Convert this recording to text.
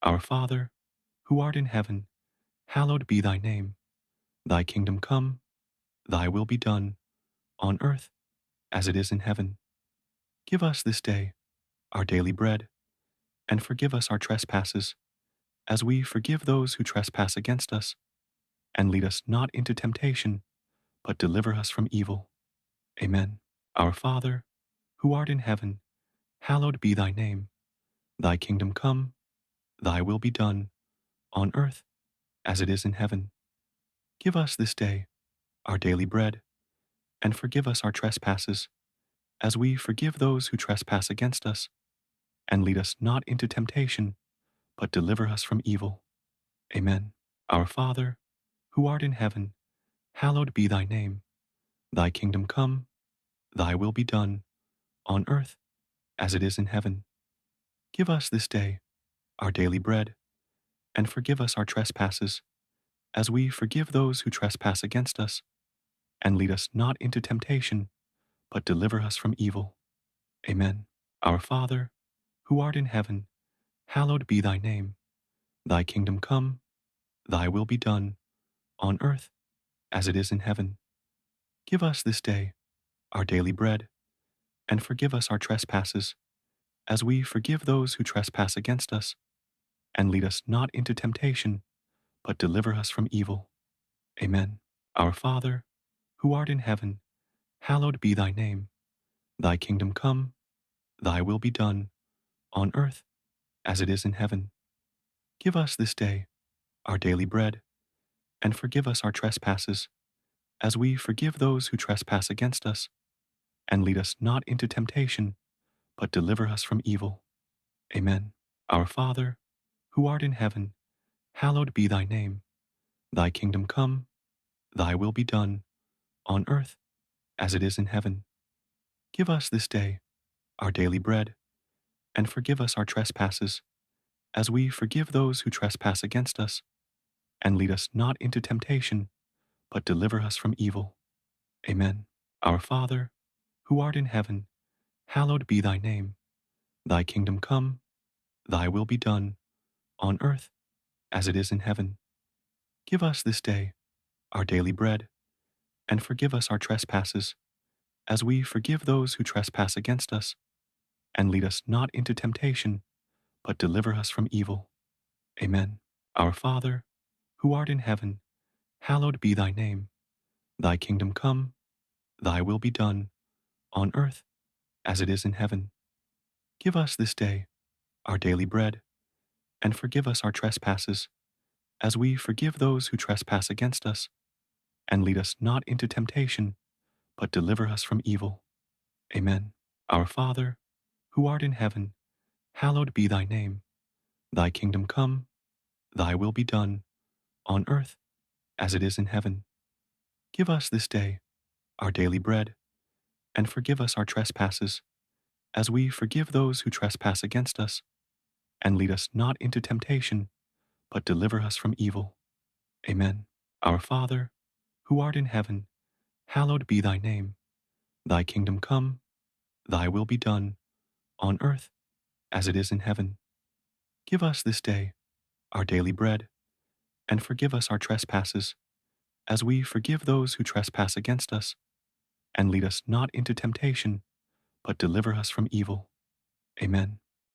Our Father, who art in heaven, hallowed be thy name. Thy kingdom come, thy will be done, on earth as it is in heaven. Give us this day our daily bread, and forgive us our trespasses, as we forgive those who trespass against us. And lead us not into temptation, but deliver us from evil. Amen. Our Father, who art in heaven, hallowed be thy name. Thy kingdom come, thy will be done, on earth as it is in heaven. Give us this day our daily bread, and forgive us our trespasses, as we forgive those who trespass against us. And lead us not into temptation, but deliver us from evil. Amen. Our Father, who art in heaven, hallowed be thy name. Thy kingdom come, thy will be done, on earth as it is in heaven. Give us this day our daily bread, and forgive us our trespasses, as we forgive those who trespass against us. And lead us not into temptation, but deliver us from evil. Amen. Our Father, who art in heaven, hallowed be thy name. Thy kingdom come, thy will be done, on earth as it is in heaven. Give us this day our daily bread, and forgive us our trespasses, as we forgive those who trespass against us. And lead us not into temptation, but deliver us from evil. Amen. Our Father, who art in heaven, hallowed be thy name. Thy kingdom come, thy will be done, on earth as it is in heaven. Give us this day our daily bread, and forgive us our trespasses, as we forgive those who trespass against us. And lead us not into temptation, but deliver us from evil. Amen. Our Father, who art in heaven, hallowed be thy name. Thy kingdom come, thy will be done, on earth as it is in heaven. Give us this day our daily bread, and forgive us our trespasses, as we forgive those who trespass against us. And lead us not into temptation, but deliver us from evil. Amen. Our Father, who art in heaven, hallowed be thy name. Thy kingdom come, thy will be done, on earth as it is in heaven. Give us this day our daily bread, and forgive us our trespasses, as we forgive those who trespass against us. And lead us not into temptation, but deliver us from evil. Amen. Our Father, who art in heaven, hallowed be thy name. Thy kingdom come, thy will be done, on earth as it is in heaven. Give us this day our daily bread, and forgive us our trespasses, as we forgive those who trespass against us. And lead us not into temptation, but deliver us from evil. Amen. Our Father, who art in heaven, hallowed be thy name. Thy kingdom come, thy will be done, on earth as it is in heaven. Give us this day our daily bread, and forgive us our trespasses, as we forgive those who trespass against us. And lead us not into temptation, but deliver us from evil. Amen. Our Father, who art in heaven, hallowed be thy name. Thy kingdom come, thy will be done, on earth as it is in heaven. Give us this day our daily bread, and forgive us our trespasses, as we forgive those who trespass against us. And lead us not into temptation, but deliver us from evil. Amen.